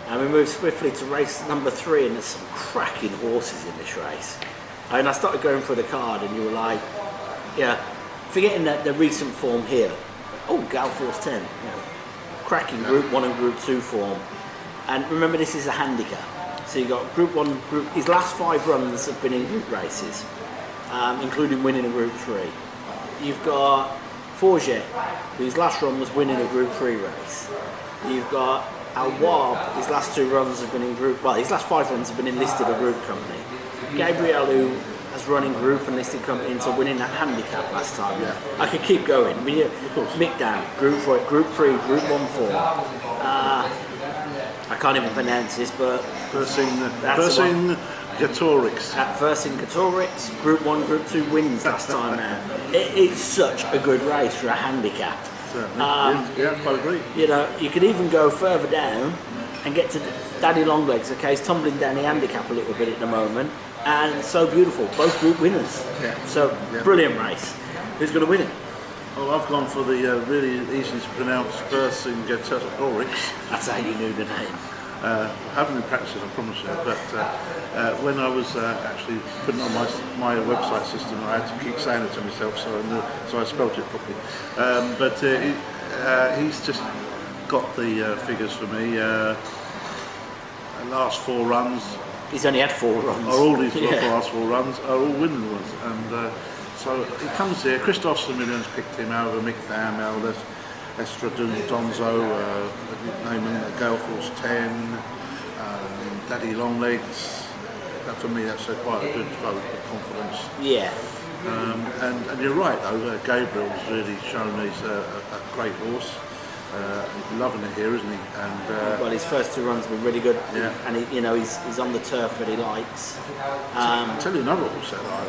And we moved swiftly to race number 3, and there's some cracking horses in this race. And I started going through the card, and you were like, yeah, forgetting that the recent form here. Oh, Gal Force 10, cracking Group 1 and Group 2 form. And remember, this is a handicap. So you've got Group 1, his last 5 runs have been in group races, including winning a Group 3. You've got Forget, whose last run was winning a Group 3 race. You've got Al Wab, his last 2 runs have been in group, well, his last 5 runs have been enlisted or group company. Gabriel, who has run in group and listed company into winning that handicap last time. Yeah. I could keep going. I mean, MEYDAN, Group 3, Group 1 4. I can't even pronounce this, but Vercingétorix. Vercingétorix, Group 1, Group 2 wins last time out. It's such a good race for a handicap. Yeah, quite agree. You know, you could even go further down and get to Daddy Longlegs. Okay, he's tumbling down the handicap a little bit at the moment, and so beautiful. Both group winners. Yeah. So brilliant race. Who's going to win it? Well, I've gone for the really easy to pronounce Vercingétorix. That's how you knew the name. I haven't been practicing, I promise you, but when I was actually putting on my website system, I had to keep saying it to myself, so I spelt it properly. But he's just got the figures for me. Last 4 runs. He's only had 4 runs. All these last 4 runs are all winning ones, and so he comes here. Christophe Semillion's picked him over MEYDAN, Estradunzo, naming Gale Force 10, Daddy Longlegs. For me, that's quite a good vote of confidence. Yeah. And you're right, though. Gabriel's really shown he's a great horse. Loving it here, isn't he? And well, his first 2 runs have been really good. Yeah. And he's on the turf that he likes. I'll tell you another horse that I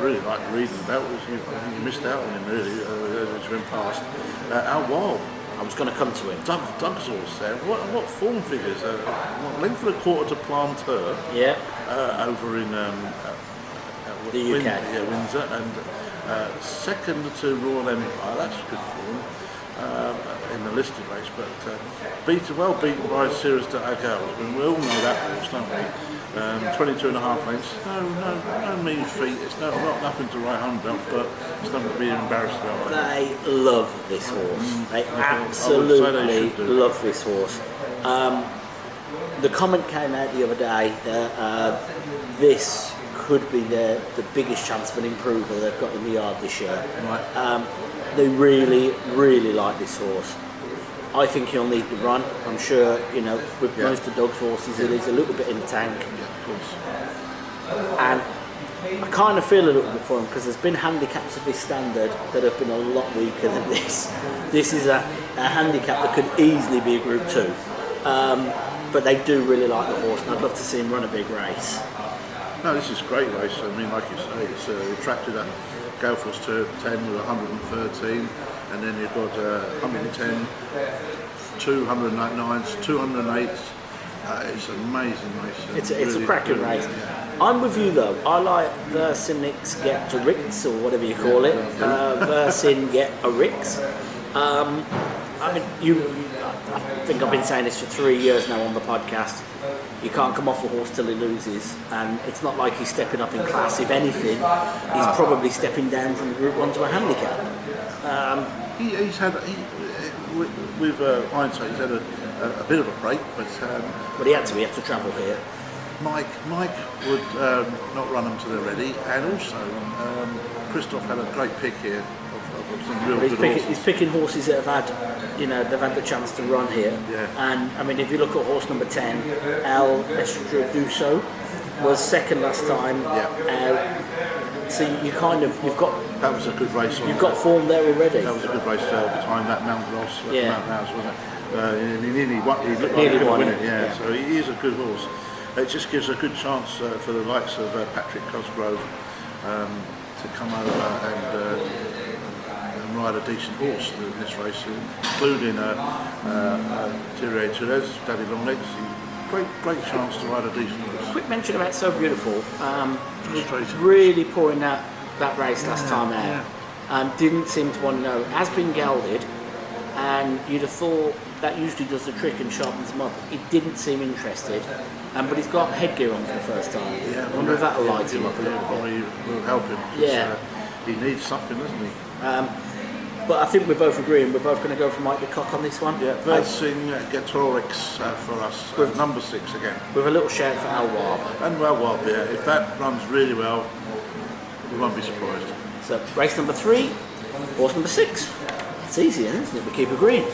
really like reading about. You missed out on him really. As you went past. Al Wild. I was going to come to him. Doug's horse there. What form figures? Length of a quarter to Planteur. Yeah. Over in the UK. Windsor, and second to Royal Empire. That's good form. In the listed race, but beaten by Sirius de Agel. And we all know that horse, don't we? 22 and a half lengths. No mean feat. It's not nothing to write home about, but it's nothing to be embarrassed about. They love this horse. They absolutely love this horse. The comment came out the other day that this could be the biggest chance of an improver they've got in the yard this year. Right. They really, really like this horse. I think he'll need the run. I'm sure, with most of Doug's horses, it is a little bit in the tank. Yeah, of course. And I kind of feel a little bit for him because there's been handicaps of this standard that have been a lot weaker than this. This is a handicap that could easily be a Group 2. But they do really like the horse, and I'd love to see him run a big race. No, this is a great race. I mean, like you say, it's attracted at Gale Force 10 with 113, and then you've got 110, 209s, 208s. It's an amazing race. It's a cracking race. Yeah. I'm with you though. I like Vercingétorix or whatever you call it. Vercingétorix. I think I've been saying this for 3 years now on the podcast. You can't come off a horse till he loses, and it's not like he's stepping up in class. If anything, he's probably stepping down from Group 1 to a handicap. He's had, with hindsight, he's had a bit of a break, but he had to travel here. Mike would not run them till they're ready, and also Christophe had a great pick here. He's picking horses that have had, they've had the chance to run here. Yeah. And I mean, if you look at horse number 10, El Estraduso was second last time. Yeah. So you've got. That was a good race. You've got form there already. That was a good race behind that Mount Ross. Yeah. Mount Rouse, wasn't it? He nearly looked like he was going to win it. Yeah. So he is a good horse. It just gives a good chance for the likes of Patrick Cosgrove to come over and ride a decent horse in this race, including Thierry Therese, Daddy Longlegs. Great chance to ride a decent horse. Quick mention about So Beautiful. Really pouring that race last time out. Didn't seem to want to know. Has been gelded, and you'd have thought that usually does the trick and sharpens them up. He didn't seem interested, but he's got headgear on for the first time. Yeah, I wonder if that'll light him up a little bit. Probably will help him. 'Cause, Yeah. He needs something, doesn't he? But I think we're both agreeing we're both going to go for Mike the Cock on this one. Yeah, versing Getorix for us, number 6 again. With a little shout for Al Wab. And well, yeah, if that runs really well, we won't be surprised. So race number 3, horse number 6. It's easy, isn't it? We keep agreeing.